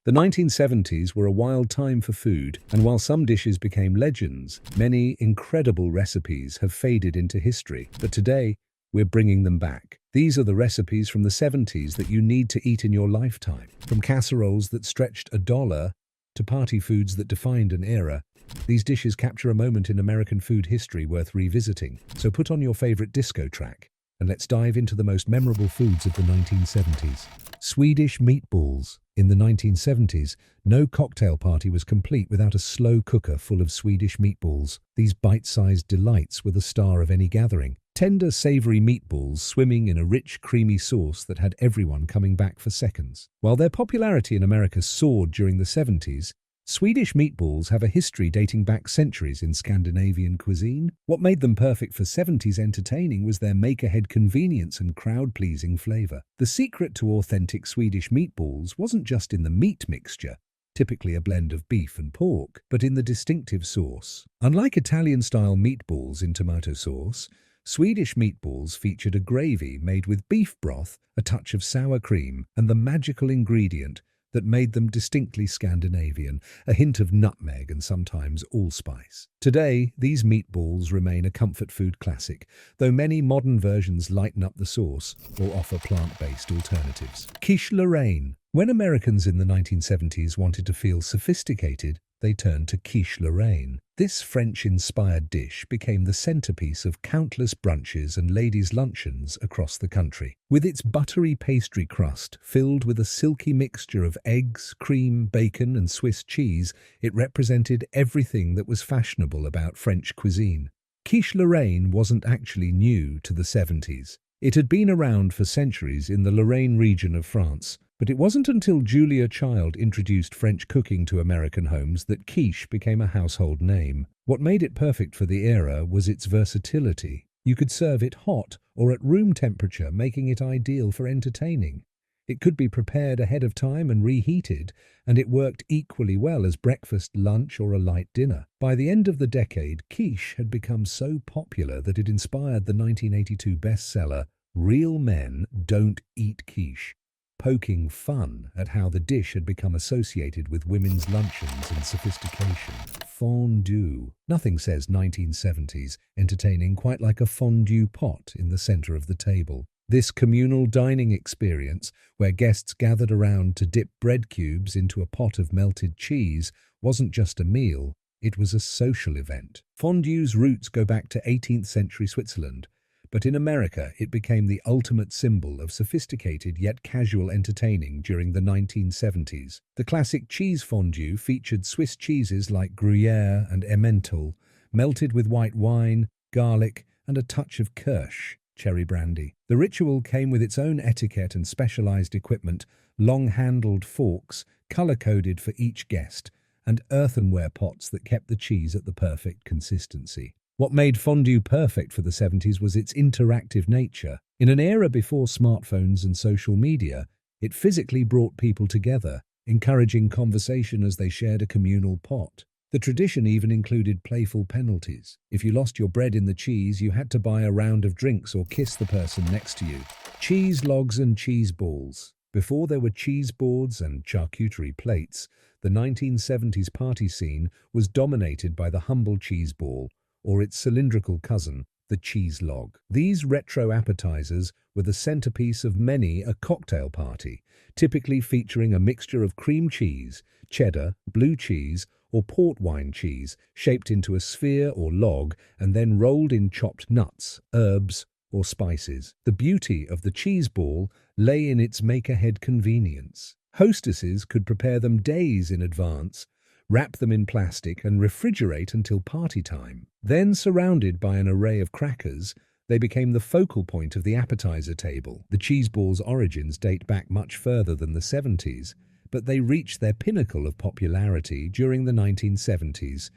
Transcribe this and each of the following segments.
The 1970s were a wild time for food, and while some dishes became legends, many incredible recipes have faded into history. But today, we're bringing them back. These are the recipes from the 70s that you need to eat in your lifetime. From casseroles that stretched a dollar to party foods that defined an era, these dishes capture a moment in American food history worth revisiting. So put on your favorite disco track, and let's dive into the most memorable foods of the 1970s. Swedish meatballs. In the 1970s, no cocktail party was complete without a slow cooker full of Swedish meatballs. These bite-sized delights were the star of any gathering. Tender, savory meatballs swimming in a rich, creamy sauce that had everyone coming back for seconds. While their popularity in America soared during the 70s, Swedish meatballs have a history dating back centuries in Scandinavian cuisine. What made them perfect for 70s entertaining was their make-ahead convenience and crowd-pleasing flavor. The secret to authentic Swedish meatballs wasn't just in the meat mixture, typically a blend of beef and pork, but in the distinctive sauce. Unlike Italian-style meatballs in tomato sauce, Swedish meatballs featured a gravy made with beef broth, a touch of sour cream, and the magical ingredient that made them distinctly Scandinavian, a hint of nutmeg and sometimes allspice. Today, these meatballs remain a comfort food classic, though many modern versions lighten up the sauce or offer plant-based alternatives. Quiche Lorraine. When Americans in the 1970s wanted to feel sophisticated, they turned to quiche Lorraine. This French-inspired dish became the centerpiece of countless brunches and ladies' luncheons across the country. With its buttery pastry crust filled with a silky mixture of eggs, cream, bacon, and Swiss cheese, it represented everything that was fashionable about French cuisine. Quiche Lorraine wasn't actually new to the 70s. It had been around for centuries in the Lorraine region of France, but it wasn't until Julia Child introduced French cooking to American homes that quiche became a household name. What made it perfect for the era was its versatility. You could serve it hot or at room temperature, making it ideal for entertaining. It could be prepared ahead of time and reheated, and it worked equally well as breakfast, lunch, or a light dinner. By the end of the decade, quiche had become so popular that it inspired the 1982 bestseller, Real Men Don't Eat Quiche, poking fun at how the dish had become associated with women's luncheons and sophistication. Fondue. Nothing says 1970s entertaining quite like a fondue pot in the center of the table. This communal dining experience, where guests gathered around to dip bread cubes into a pot of melted cheese, wasn't just a meal, it was a social event. Fondue's roots go back to 18th century Switzerland, but in America it became the ultimate symbol of sophisticated yet casual entertaining during the 1970s. The classic cheese fondue featured Swiss cheeses like Gruyere and Emmental, melted with white wine, garlic, and a touch of kirsch, cherry brandy. The ritual came with its own etiquette and specialized equipment, long-handled forks, color-coded for each guest, and earthenware pots that kept the cheese at the perfect consistency. What made fondue perfect for the 70s was its interactive nature. In an era before smartphones and social media, it physically brought people together, encouraging conversation as they shared a communal pot. The tradition even included playful penalties. If you lost your bread in the cheese, you had to buy a round of drinks or kiss the person next to you. Cheese logs and cheese balls. Before there were cheese boards and charcuterie plates, the 1970s party scene was dominated by the humble cheese ball, or its cylindrical cousin, the cheese log. These retro appetizers were the centerpiece of many a cocktail party, typically featuring a mixture of cream cheese, cheddar, blue cheese, or port wine cheese, shaped into a sphere or log and then rolled in chopped nuts, herbs, or spices. The beauty of the cheese ball lay in its make-ahead convenience. Hostesses could prepare them days in advance, wrap them in plastic, and refrigerate until party time. Then, surrounded by an array of crackers, they became the focal point of the appetizer table. The cheese ball's origins date back much further than the 70s, but they reached their pinnacle of popularity during the 1970s,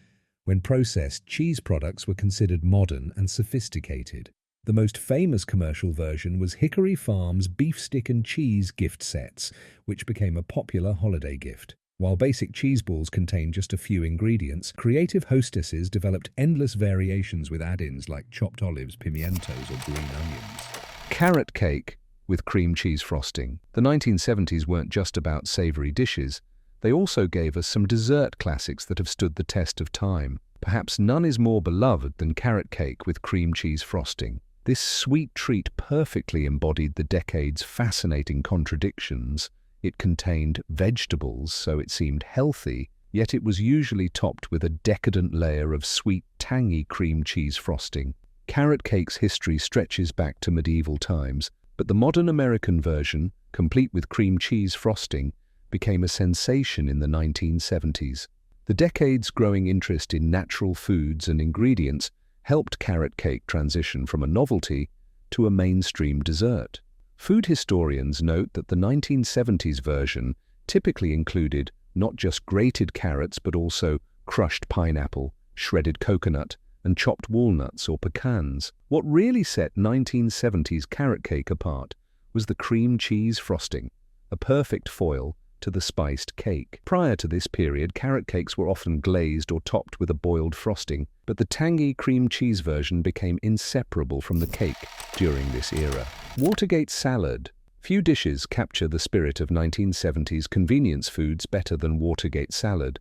when processed cheese products were considered modern and sophisticated. The most famous commercial version was Hickory Farm's beef stick and cheese gift sets, which became a popular holiday gift. While basic cheese balls contained just a few ingredients, creative hostesses developed endless variations with add-ins like chopped olives, pimientos, or green onions. Carrot cake with cream cheese frosting. The 1970s weren't just about savory dishes, They also gave us some dessert classics that have stood the test of time. Perhaps none is more beloved than carrot cake with cream cheese frosting. This sweet treat perfectly embodied the decade's fascinating contradictions. It contained vegetables, so it seemed healthy, yet it was usually topped with a decadent layer of sweet, tangy cream cheese frosting. Carrot cake's history stretches back to medieval times, but the modern American version, complete with cream cheese frosting, became a sensation in the 1970s. The decade's growing interest in natural foods and ingredients helped carrot cake transition from a novelty to a mainstream dessert. Food historians note that the 1970s version typically included not just grated carrots but also crushed pineapple, shredded coconut, and chopped walnuts or pecans. What really set 1970s carrot cake apart was the cream cheese frosting, a perfect foil to the spiced cake. Prior to this period, carrot cakes were often glazed or topped with a boiled frosting, but the tangy cream cheese version became inseparable from the cake during this era. Watergate salad. Few dishes capture the spirit of 1970s convenience foods better than Watergate salad,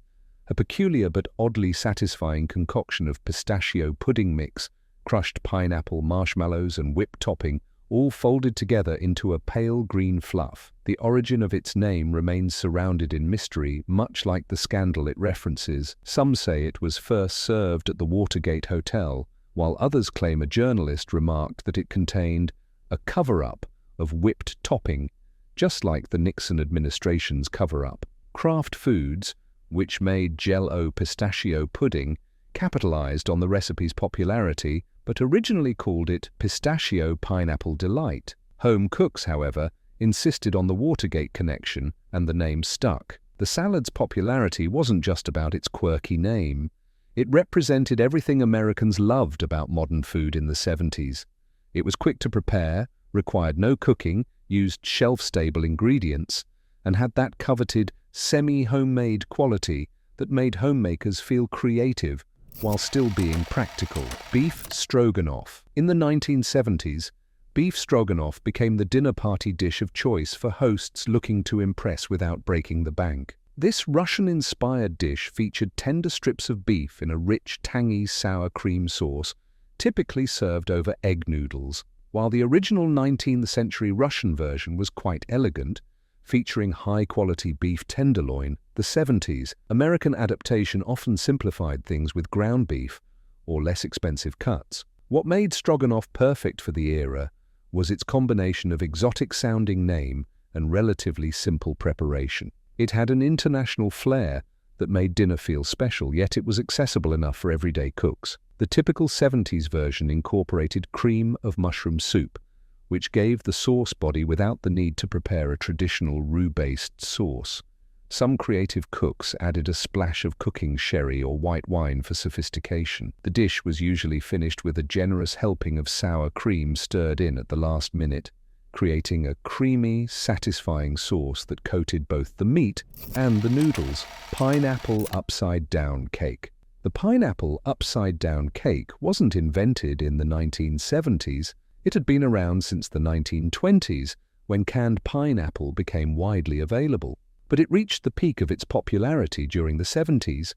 a peculiar but oddly satisfying concoction of pistachio pudding mix, crushed pineapple, marshmallows, and whipped topping, all folded together into a pale green fluff. The origin of its name remains surrounded in mystery, much like the scandal it references. Some say it was first served at the Watergate Hotel, while others claim a journalist remarked that it contained a cover-up of whipped topping, just like the Nixon administration's cover-up. Kraft Foods, which made Jell-O pistachio pudding, capitalized on the recipe's popularity, but originally called it Pistachio Pineapple Delight. Home cooks, however, insisted on the Watergate connection, and the name stuck. The salad's popularity wasn't just about its quirky name. It represented everything Americans loved about modern food in the 70s. It was quick to prepare, required no cooking, used shelf-stable ingredients, and had that coveted semi-homemade quality that made homemakers feel creative while still being practical. Beef stroganoff. In the 1970s, beef stroganoff became the dinner party dish of choice for hosts looking to impress without breaking the bank. This Russian-inspired dish featured tender strips of beef in a rich, tangy sour cream sauce, typically served over egg noodles. While the original 19th-century Russian version was quite elegant, featuring high-quality beef tenderloin, the 70s American adaptation often simplified things with ground beef or less expensive cuts. What made stroganoff perfect for the era was its combination of exotic-sounding name and relatively simple preparation. It had an international flair that made dinner feel special, yet it was accessible enough for everyday cooks. The typical 70s version incorporated cream of mushroom soup, which gave the sauce body without the need to prepare a traditional roux-based sauce. Some creative cooks added a splash of cooking sherry or white wine for sophistication. The dish was usually finished with a generous helping of sour cream stirred in at the last minute, creating a creamy, satisfying sauce that coated both the meat and the noodles. Pineapple upside-down cake. The pineapple upside-down cake wasn't invented in the 1970s. It had been around since the 1920s, when canned pineapple became widely available. But it reached the peak of its popularity during the 70s,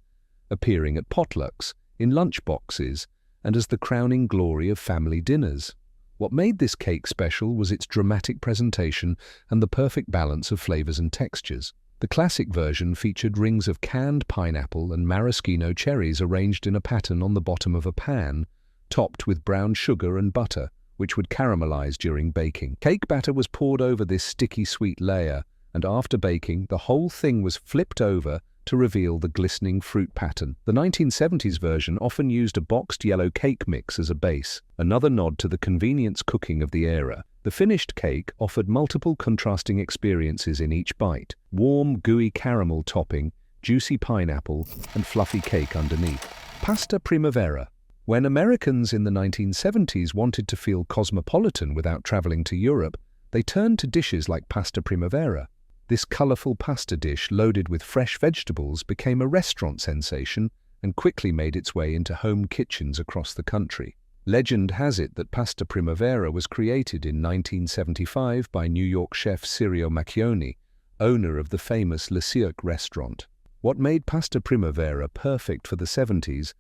appearing at potlucks, in lunchboxes, and as the crowning glory of family dinners. What made this cake special was its dramatic presentation and the perfect balance of flavors and textures. The classic version featured rings of canned pineapple and maraschino cherries arranged in a pattern on the bottom of a pan, topped with brown sugar and butter, which would caramelize during baking. Cake batter was poured over this sticky sweet layer, and after baking, the whole thing was flipped over to reveal the glistening fruit pattern. The 1970s version often used a boxed yellow cake mix as a base, another nod to the convenience cooking of the era. The finished cake offered multiple contrasting experiences in each bite: warm, gooey caramel topping, juicy pineapple, and fluffy cake underneath. Pasta primavera. When Americans in the 1970s wanted to feel cosmopolitan without traveling to Europe, they turned to dishes like pasta primavera. This colorful pasta dish loaded with fresh vegetables became a restaurant sensation and quickly made its way into home kitchens across the country. Legend has it that pasta primavera was created in 1975 by New York chef Cirio Macchioni owner of the famous Le Cirque restaurant. What made pasta primavera perfect for the 70s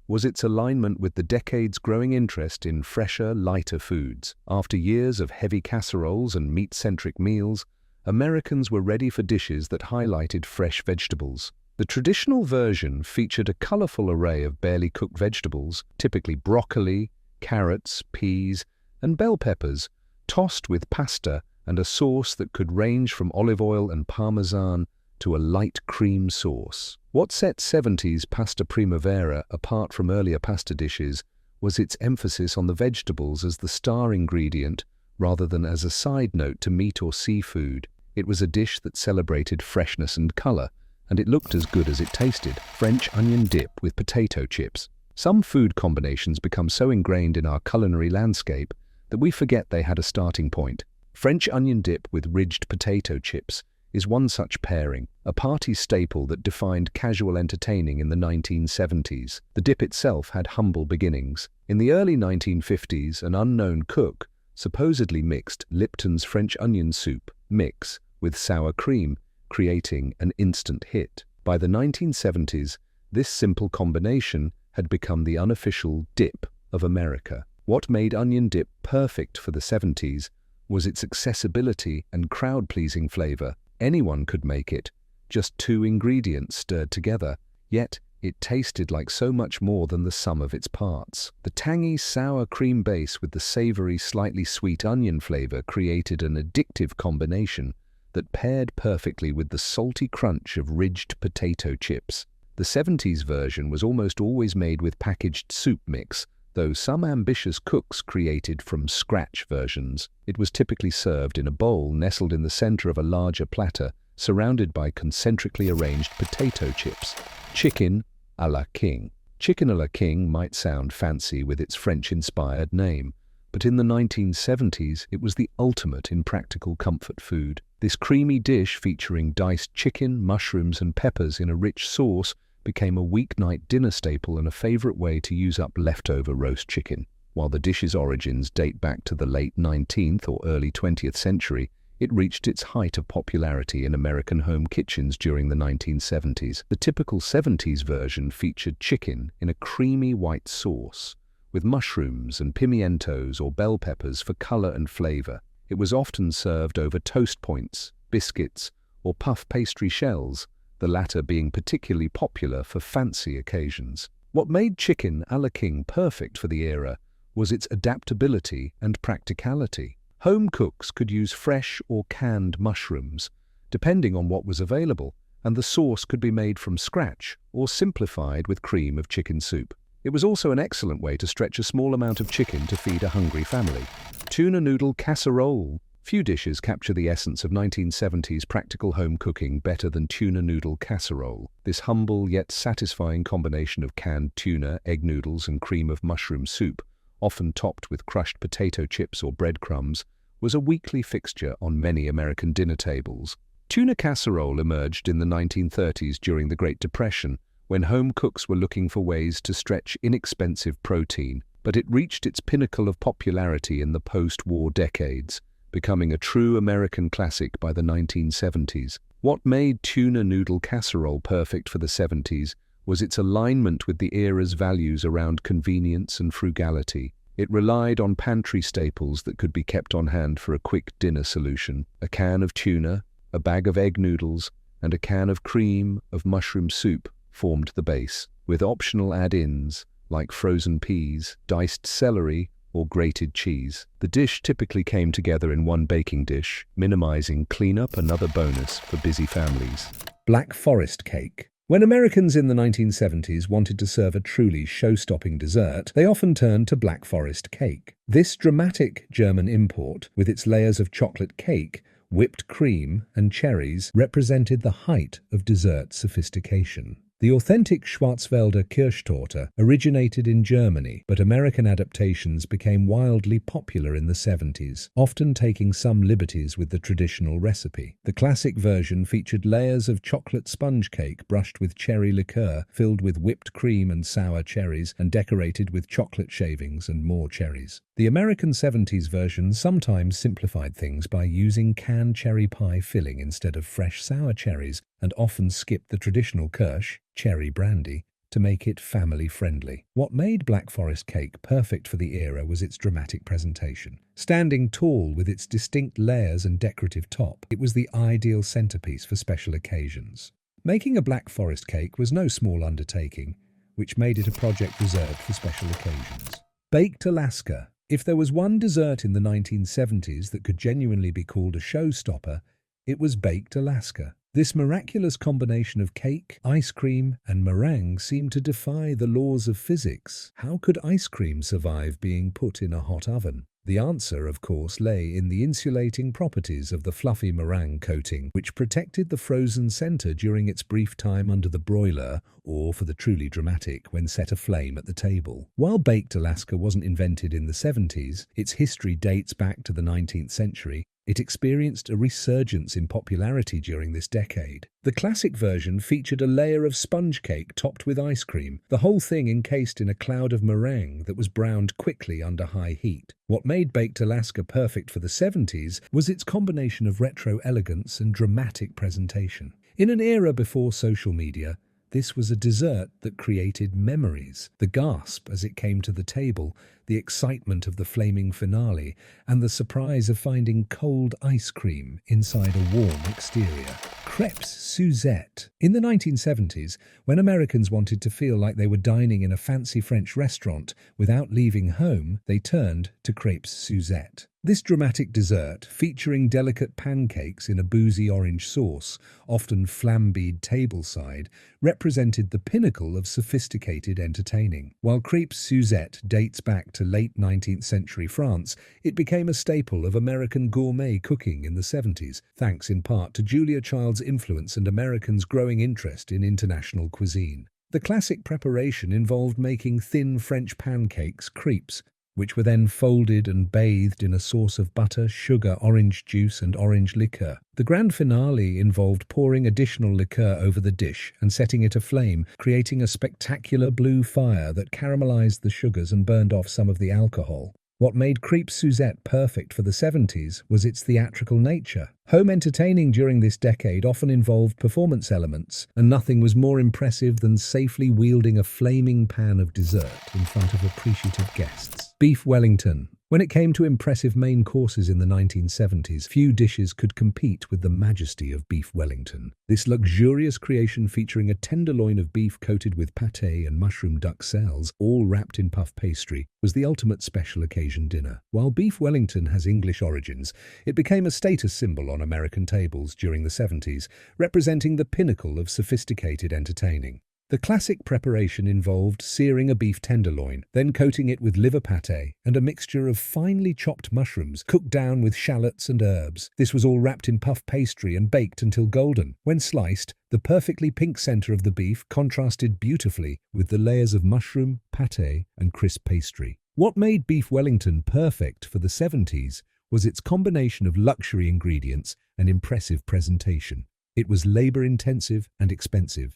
was its alignment with the decade's growing interest in fresher, lighter foods. After years of heavy casseroles and meat-centric meals, Americans were ready for dishes that highlighted fresh vegetables. The traditional version featured a colorful array of barely cooked vegetables, typically broccoli, carrots, peas, and bell peppers, tossed with pasta and a sauce that could range from olive oil and parmesan to a light cream sauce. What set 70s pasta primavera apart from earlier pasta dishes was its emphasis on the vegetables as the star ingredient rather than as a side note to meat or seafood. It was a dish that celebrated freshness and color, and it looked as good as it tasted. French onion dip with potato chips. Some food combinations become so ingrained in our culinary landscape that we forget they had a starting point. French onion dip with ridged potato chips is one such pairing, a party staple that defined casual entertaining in the 1970s. The dip itself had humble beginnings. In the early 1950s, an unknown cook supposedly mixed Lipton's French onion soup mix with sour cream, creating an instant hit. By the 1970s, this simple combination had become the unofficial dip of America. What made onion dip perfect for the 70s was its accessibility and crowd-pleasing flavor. Anyone could make it, just 2 ingredients stirred together, yet it tasted like so much more than the sum of its parts. The tangy, sour cream base with the savory, slightly sweet onion flavor created an addictive combination that paired perfectly with the salty crunch of ridged potato chips. The 70s version was almost always made with packaged soup mix, though some ambitious cooks created from scratch versions. It was typically served in a bowl nestled in the center of a larger platter, surrounded by concentrically arranged potato chips. Chicken à la king. Chicken à la king might sound fancy with its French-inspired name, but in the 1970s it was the ultimate in practical comfort food. This creamy dish featuring diced chicken, mushrooms and peppers in a rich sauce became a weeknight dinner staple and a favorite way to use up leftover roast chicken. While the dish's origins date back to the late 19th or early 20th century, it reached its height of popularity in American home kitchens during the 1970s. The typical 70s version featured chicken in a creamy white sauce, with mushrooms and pimientos or bell peppers for color and flavor. It was often served over toast points, biscuits, or puff pastry shells, the latter being particularly popular for fancy occasions. What made chicken à la king perfect for the era was its adaptability and practicality. Home cooks could use fresh or canned mushrooms, depending on what was available, and the sauce could be made from scratch or simplified with cream of chicken soup. It was also an excellent way to stretch a small amount of chicken to feed a hungry family. Tuna noodle casserole. Few dishes capture the essence of 1970s practical home cooking better than tuna noodle casserole. This humble yet satisfying combination of canned tuna, egg noodles, and cream of mushroom soup, often topped with crushed potato chips or breadcrumbs, was a weekly fixture on many American dinner tables. Tuna casserole emerged in the 1930s during the Great Depression, when home cooks were looking for ways to stretch inexpensive protein, but it reached its pinnacle of popularity in the post-war decades, becoming a true American classic by the 1970s. What made tuna noodle casserole perfect for the 70s was its alignment with the era's values around convenience and frugality. It relied on pantry staples that could be kept on hand for a quick dinner solution: a can of tuna, a bag of egg noodles, and a can of cream of mushroom soup formed the base, with optional add-ins like frozen peas, diced celery, or grated cheese. The dish typically came together in one baking dish, minimizing cleanup, another bonus for busy families. Black Forest cake. When Americans in the 1970s wanted to serve a truly show-stopping dessert, they often turned to Black Forest cake. This dramatic German import, with its layers of chocolate cake, whipped cream, and cherries, represented the height of dessert sophistication. The authentic Schwarzwälder Kirschtorte originated in Germany, but American adaptations became wildly popular in the 70s, often taking some liberties with the traditional recipe. The classic version featured layers of chocolate sponge cake brushed with cherry liqueur, filled with whipped cream and sour cherries, and decorated with chocolate shavings and more cherries. The American 70s version sometimes simplified things by using canned cherry pie filling instead of fresh sour cherries, and often skipped the traditional kirsch, cherry brandy, to make it family-friendly. What made Black Forest cake perfect for the era was its dramatic presentation. Standing tall with its distinct layers and decorative top, it was the ideal centerpiece for special occasions. Making a Black Forest cake was no small undertaking, which made it a project reserved for special occasions. Baked Alaska. If there was one dessert in the 1970s that could genuinely be called a showstopper, it was Baked Alaska. This miraculous combination of cake, ice cream, and meringue seemed to defy the laws of physics. How could ice cream survive being put in a hot oven? The answer, of course, lay in the insulating properties of the fluffy meringue coating, which protected the frozen center during its brief time under the broiler, or for the truly dramatic, when set aflame at the table. While Baked Alaska wasn't invented in the 70s, its history dates back to the 19th century. It experienced a resurgence in popularity during this decade. The classic version featured a layer of sponge cake topped with ice cream, the whole thing encased in a cloud of meringue that was browned quickly under high heat. What made Baked Alaska perfect for the 70s was its combination of retro elegance and dramatic presentation. In an era before social media, this was a dessert that created memories. The gasp as it came to the table, the excitement of the flaming finale, and the surprise of finding cold ice cream inside a warm exterior. Crêpes suzette. In the 1970s, when Americans wanted to feel like they were dining in a fancy French restaurant without leaving home, they turned to crêpes suzette. This dramatic dessert, featuring delicate pancakes in a boozy orange sauce, often flambéed tableside, represented the pinnacle of sophisticated entertaining. While crêpes suzette dates back to late 19th century France, it became a staple of American gourmet cooking in the 70s, thanks in part to Julia Child's influence and Americans' growing interest in international cuisine. The classic preparation involved making thin French pancakes, crêpes, which were then folded and bathed in a sauce of butter, sugar, orange juice, and orange liqueur. The grand finale involved pouring additional liqueur over the dish and setting it aflame, creating a spectacular blue fire that caramelized the sugars and burned off some of the alcohol. What made crêpes suzette perfect for the 70s was its theatrical nature. Home entertaining during this decade often involved performance elements, and nothing was more impressive than safely wielding a flaming pan of dessert in front of appreciative guests. Beef Wellington. When it came to impressive main courses in the 1970s, few dishes could compete with the majesty of beef Wellington. This luxurious creation, featuring a tenderloin of beef coated with pâté and mushroom duxelles, all wrapped in puff pastry, was the ultimate special occasion dinner. While beef Wellington has English origins, it became a status symbol on American tables during the 70s, representing the pinnacle of sophisticated entertaining. The classic preparation involved searing a beef tenderloin, then coating it with liver pâté and a mixture of finely chopped mushrooms cooked down with shallots and herbs. This was all wrapped in puff pastry and baked until golden. When sliced, the perfectly pink center of the beef contrasted beautifully with the layers of mushroom, pâté, and crisp pastry. What made beef Wellington perfect for the 70s was its combination of luxury ingredients and impressive presentation. It was labor-intensive and expensive,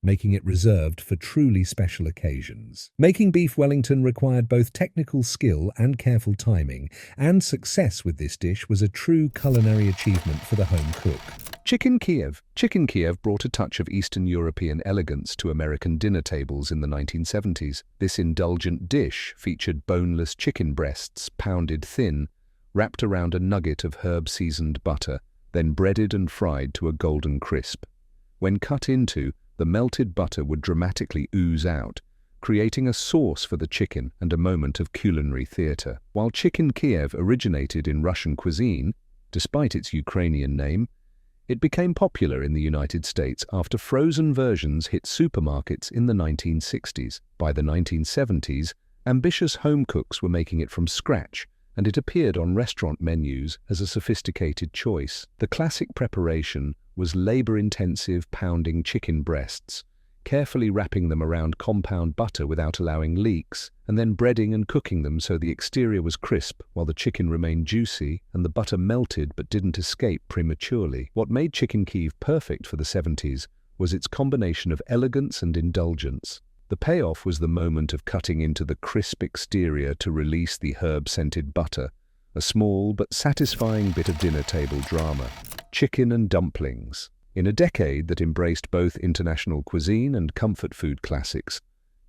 making it reserved for truly special occasions. Making beef Wellington required both technical skill and careful timing, and success with this dish was a true culinary achievement for the home cook. Chicken Kiev. Chicken Kiev brought a touch of Eastern European elegance to American dinner tables in the 1970s. This indulgent dish featured boneless chicken breasts pounded thin, wrapped around a nugget of herb-seasoned butter, then breaded and fried to a golden crisp. When cut into, the melted butter would dramatically ooze out, creating a sauce for the chicken and a moment of culinary theater. While Chicken Kiev originated in Russian cuisine, despite its Ukrainian name, it became popular in the United States after frozen versions hit supermarkets in the 1960s. By the 1970s, ambitious home cooks were making it from scratch, and it appeared on restaurant menus as a sophisticated choice. The classic preparation was labor-intensive pounding chicken breasts, carefully wrapping them around compound butter without allowing leaks, and then breading and cooking them so the exterior was crisp while the chicken remained juicy and the butter melted but didn't escape prematurely. What made Chicken Kiev perfect for the 70s was its combination of elegance and indulgence. The payoff was the moment of cutting into the crisp exterior to release the herb-scented butter, a small but satisfying bit of dinner table drama. Chicken and dumplings. In a decade that embraced both international cuisine and comfort food classics,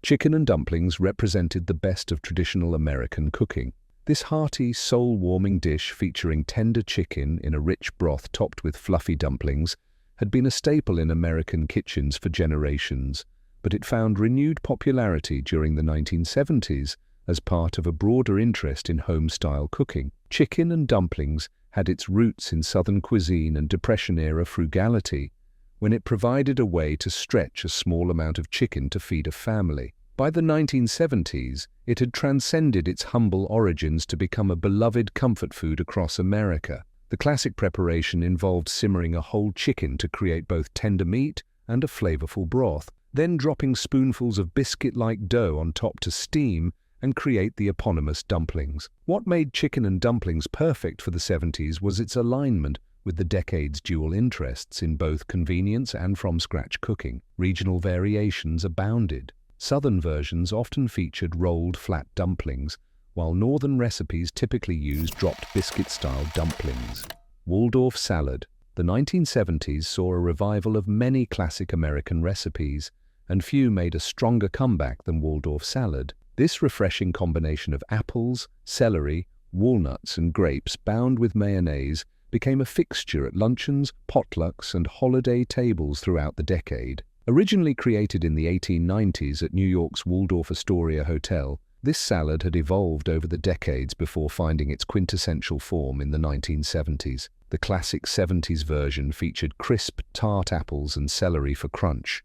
chicken and dumplings represented the best of traditional American cooking. This hearty, soul-warming dish featuring tender chicken in a rich broth topped with fluffy dumplings had been a staple in American kitchens for generations, but it found renewed popularity during the 1970s as part of a broader interest in home-style cooking. Chicken and dumplings had its roots in Southern cuisine and Depression-era frugality, when it provided a way to stretch a small amount of chicken to feed a family. By the 1970s, it had transcended its humble origins to become a beloved comfort food across America. The classic preparation involved simmering a whole chicken to create both tender meat and a flavorful broth, then dropping spoonfuls of biscuit-like dough on top to steam and create the eponymous dumplings. What made chicken and dumplings perfect for the 70s was its alignment with the decade's dual interests in both convenience and from-scratch cooking. Regional variations abounded. Southern versions often featured rolled flat dumplings, while northern recipes typically used dropped biscuit-style dumplings. Waldorf salad. The 1970s saw a revival of many classic American recipes, and few made a stronger comeback than Waldorf salad. This refreshing combination of apples, celery, walnuts, and grapes bound with mayonnaise became a fixture at luncheons, potlucks, and holiday tables throughout the decade. Originally created in the 1890s at New York's Waldorf Astoria Hotel, this salad had evolved over the decades before finding its quintessential form in the 1970s. The classic 70s version featured crisp, tart apples and celery for crunch,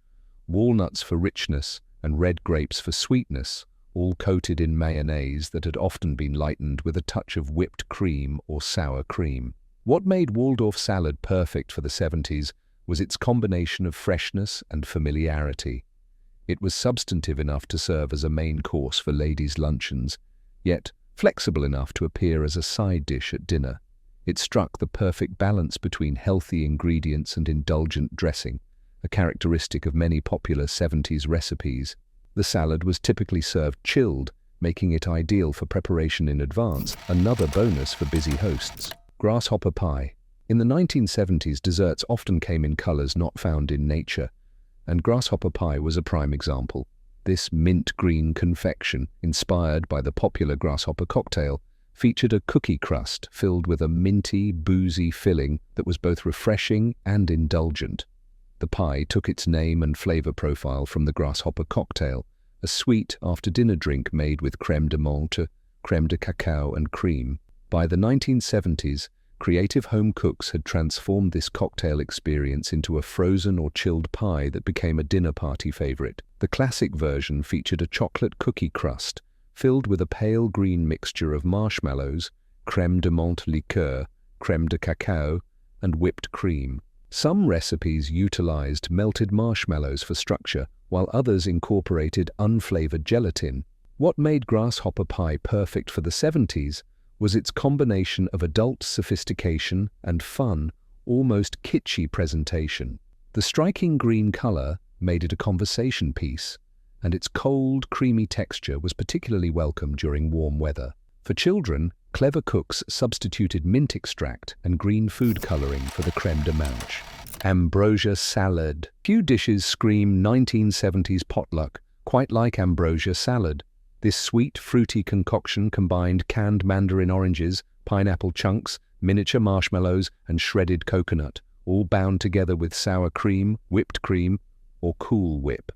walnuts for richness, and red grapes for sweetness, all coated in mayonnaise that had often been lightened with a touch of whipped cream or sour cream. What made Waldorf salad perfect for the 70s was its combination of freshness and familiarity. It was substantive enough to serve as a main course for ladies' luncheons, yet flexible enough to appear as a side dish at dinner. It struck the perfect balance between healthy ingredients and indulgent dressing, a characteristic of many popular 70s recipes. The salad was typically served chilled, making it ideal for preparation in advance, another bonus for busy hosts. Grasshopper pie. In the 1970s, desserts often came in colors not found in nature, and grasshopper pie was a prime example. This mint green confection, inspired by the popular grasshopper cocktail, featured a cookie crust filled with a minty, boozy filling that was both refreshing and indulgent. The pie took its name and flavor profile from the grasshopper cocktail, a sweet after-dinner drink made with crème de menthe, crème de cacao, and cream. By the 1970s, creative home cooks had transformed this cocktail experience into a frozen or chilled pie that became a dinner party favorite. The classic version featured a chocolate cookie crust filled with a pale green mixture of marshmallows, crème de menthe liqueur, crème de cacao, and whipped cream. Some recipes utilized melted marshmallows for structure, while others incorporated unflavored gelatin. What made grasshopper pie perfect for the 70s was its combination of adult sophistication and fun, almost kitschy presentation. The striking green color made it a conversation piece, and its cold, creamy texture was particularly welcome during warm weather. For children, clever cooks substituted mint extract and green food coloring for the crème de menthe. Ambrosia salad. Few dishes scream 1970s potluck quite like ambrosia salad. This sweet, fruity concoction combined canned mandarin oranges, pineapple chunks, miniature marshmallows, and shredded coconut, all bound together with sour cream, whipped cream, or Cool Whip.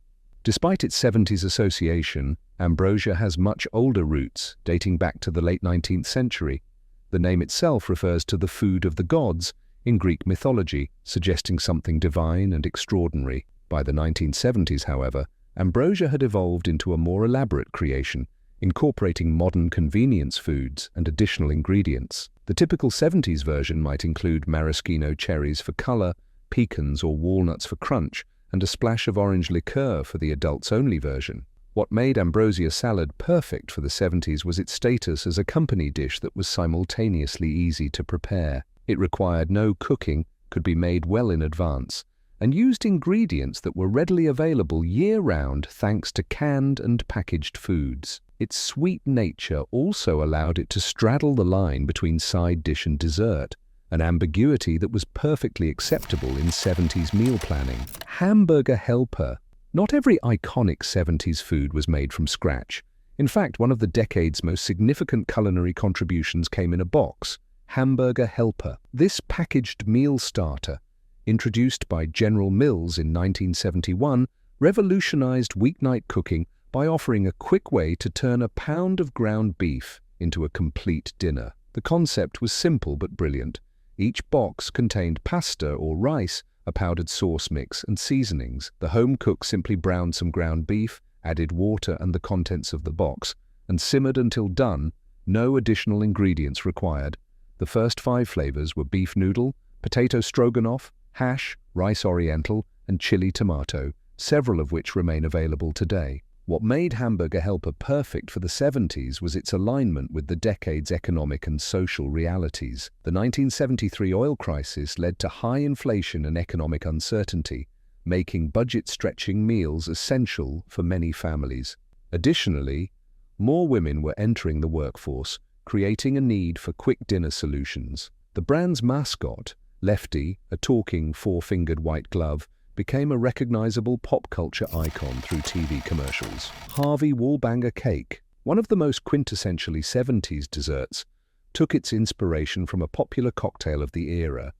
Despite its 70s association, ambrosia has much older roots, dating back to the late 19th century. The name itself refers to the food of the gods in Greek mythology, suggesting something divine and extraordinary. By the 1970s, however, ambrosia had evolved into a more elaborate creation, incorporating modern convenience foods and additional ingredients. The typical 70s version might include maraschino cherries for color, pecans or walnuts for crunch, and a splash of orange liqueur for the adults-only version. What made ambrosia salad perfect for the 70s was its status as a company dish that was simultaneously easy to prepare. It required no cooking, could be made well in advance, and used ingredients that were readily available year-round thanks to canned and packaged foods. Its sweet nature also allowed it to straddle the line between side dish and dessert, an ambiguity that was perfectly acceptable in 70s meal planning. Hamburger helper. Not every iconic 70s food was made from scratch. In fact, one of the decade's most significant culinary contributions came in a box, Hamburger helper. This packaged meal starter, introduced by General Mills in 1971, revolutionized weeknight cooking by offering a quick way to turn a pound of ground beef into a complete dinner. The concept was simple but brilliant. Each box contained pasta or rice, a powdered sauce mix, and seasonings. The home cook simply browned some ground beef, added water and the contents of the box, and simmered until done, no additional ingredients required. The first 5 flavors were beef noodle, potato stroganoff, hash, rice oriental, and chili tomato, several of which remain available today. What made Hamburger helper perfect for the 70s was its alignment with the decade's economic and social realities. The 1973 oil crisis led to high inflation and economic uncertainty, making budget-stretching meals essential for many families. Additionally, more women were entering the workforce, creating a need for quick dinner solutions. The brand's mascot, Lefty, a talking 4-fingered white glove, became a recognizable pop culture icon through TV commercials. Harvey wallbanger cake, one of the most quintessentially 70s desserts, took its inspiration from a popular cocktail of the era.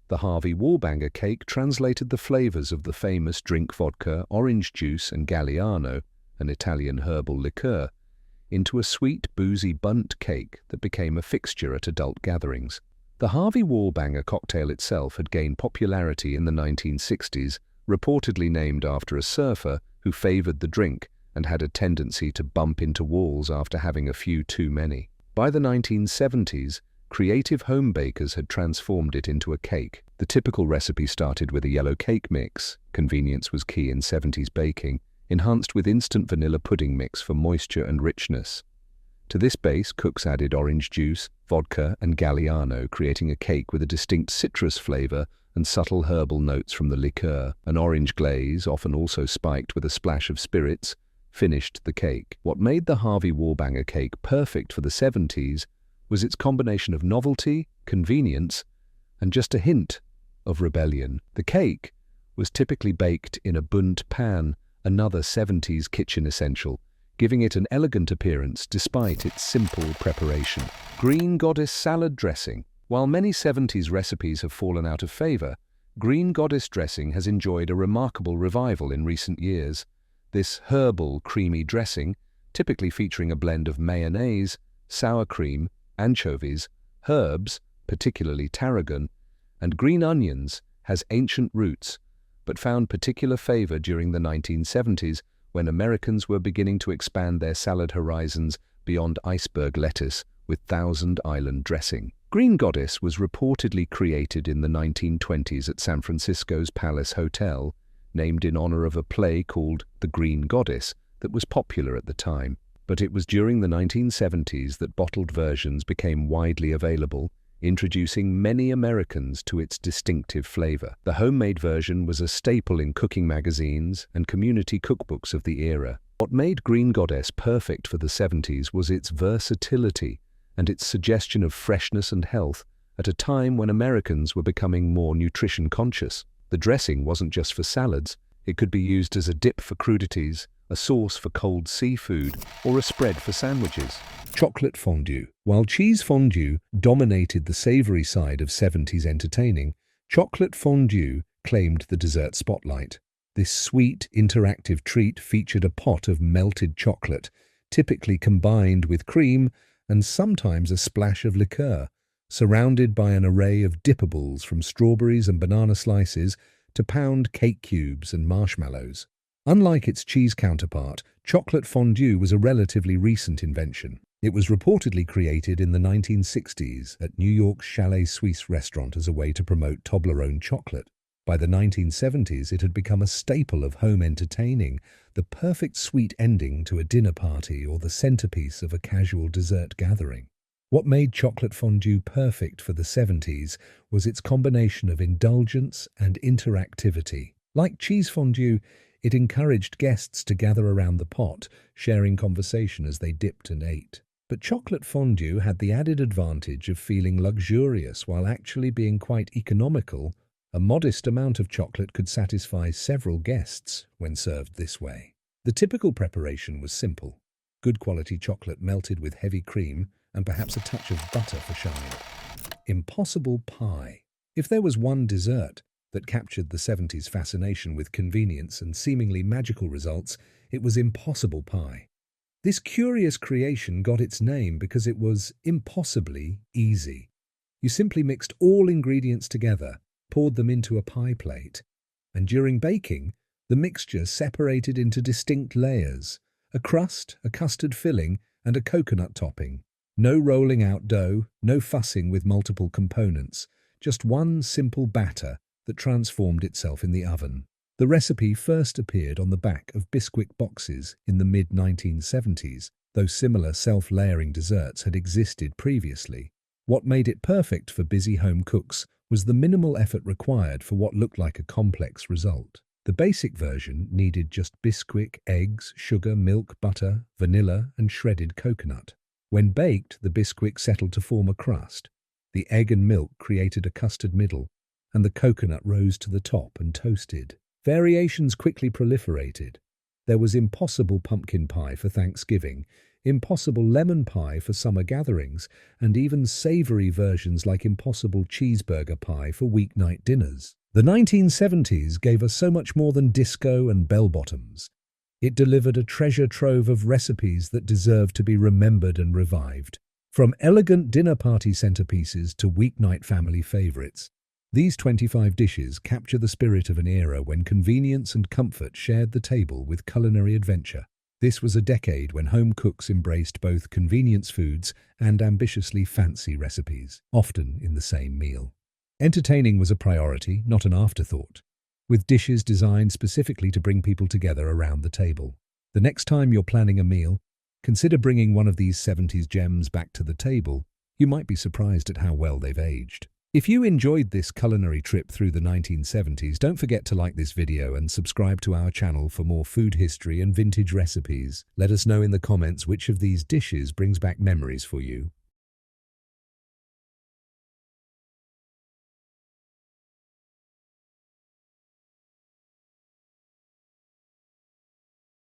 The Harvey wallbanger cake translated the flavors of the famous drink vodka, orange juice, and Galliano, an Italian herbal liqueur, into a sweet, boozy bundt cake that became a fixture at adult gatherings. The Harvey wallbanger cocktail itself had gained popularity in the 1960s, reportedly named after a surfer who favored the drink and had a tendency to bump into walls after having a few too many. By the 1970s, creative home bakers had transformed it into a cake. The typical recipe started with a yellow cake mix. Convenience was key in 70s baking, enhanced with instant vanilla pudding mix for moisture and richness. To this base, cooks added orange juice, vodka, and Galliano, creating a cake with a distinct citrus flavor and subtle herbal notes from the liqueur. An orange glaze, often also spiked with a splash of spirits, finished the cake. What made the Harvey wallbanger cake perfect for the 70s was its combination of novelty, convenience, and just a hint of rebellion. The cake was typically baked in a bundt pan, another 70s kitchen essential, giving it an elegant appearance despite its simple preparation. Green Goddess salad dressing. While many 70s recipes have fallen out of favor, Green Goddess dressing has enjoyed a remarkable revival in recent years. This herbal, creamy dressing, typically featuring a blend of mayonnaise, sour cream, anchovies, herbs, particularly tarragon, and green onions, has ancient roots, but found particular favor during the 1970s when Americans were beginning to expand their salad horizons beyond iceberg lettuce with Thousand Island dressing. Green Goddess was reportedly created in the 1920s at San Francisco's Palace Hotel, named in honor of a play called The Green Goddess that was popular at the time. But it was during the 1970s that bottled versions became widely available, introducing many Americans to its distinctive flavor. The homemade version was a staple in cooking magazines and community cookbooks of the era. What made Green Goddess perfect for the 70s was its versatility and its suggestion of freshness and health at a time when Americans were becoming more nutrition conscious. The dressing wasn't just for salads, it could be used as a dip for crudités, a sauce for cold seafood, or a spread for sandwiches. Chocolate fondue. While cheese fondue dominated the savory side of 70s entertaining, chocolate fondue claimed the dessert spotlight. This sweet, interactive treat featured a pot of melted chocolate, typically combined with cream and sometimes a splash of liqueur, surrounded by an array of dippables from strawberries and banana slices to pound cake cubes and marshmallows. Unlike its cheese counterpart, chocolate fondue was a relatively recent invention. It was reportedly created in the 1960s at New York's Chalet Suisse restaurant as a way to promote Toblerone chocolate. By the 1970s, it had become a staple of home entertaining, the perfect sweet ending to a dinner party or the centerpiece of a casual dessert gathering. What made chocolate fondue perfect for the 70s was its combination of indulgence and interactivity. Like cheese fondue, it encouraged guests to gather around the pot, sharing conversation as they dipped and ate. But chocolate fondue had the added advantage of feeling luxurious while actually being quite economical. A modest amount of chocolate could satisfy several guests when served this way. The typical preparation was simple. Good quality chocolate melted with heavy cream and perhaps a touch of butter for shine. Impossible pie. If there was one dessert that captured the 70s fascination with convenience and seemingly magical results, it was impossible pie. This curious creation got its name because it was impossibly easy. You simply mixed all ingredients together, poured them into a pie plate, and during baking, the mixture separated into distinct layers: a crust, a custard filling, and a coconut topping. No rolling out dough, no fussing with multiple components, just one simple batter that transformed itself in the oven. The recipe first appeared on the back of Bisquick boxes in the mid-1970s, though similar self-layering desserts had existed previously. What made it perfect for busy home cooks was the minimal effort required for what looked like a complex result. The basic version needed just Bisquick, eggs, sugar, milk, butter, vanilla, and shredded coconut. When baked, the Bisquick settled to form a crust. The egg and milk created a custard middle, and the coconut rose to the top and toasted. Variations quickly proliferated. There was impossible pumpkin pie for Thanksgiving, impossible lemon pie for summer gatherings, and even savory versions like impossible cheeseburger pie for weeknight dinners. The 1970s gave us so much more than disco and bell-bottoms. It delivered a treasure trove of recipes that deserved to be remembered and revived. From elegant dinner party centerpieces to weeknight family favorites, these 25 dishes capture the spirit of an era when convenience and comfort shared the table with culinary adventure. This was a decade when home cooks embraced both convenience foods and ambitiously fancy recipes, often in the same meal. Entertaining was a priority, not an afterthought, with dishes designed specifically to bring people together around the table. The next time you're planning a meal, consider bringing one of these 70s gems back to the table. You might be surprised at how well they've aged. If you enjoyed this culinary trip through the 1970s, don't forget to like this video and subscribe to our channel for more food history and vintage recipes. Let us know in the comments which of these dishes brings back memories for you.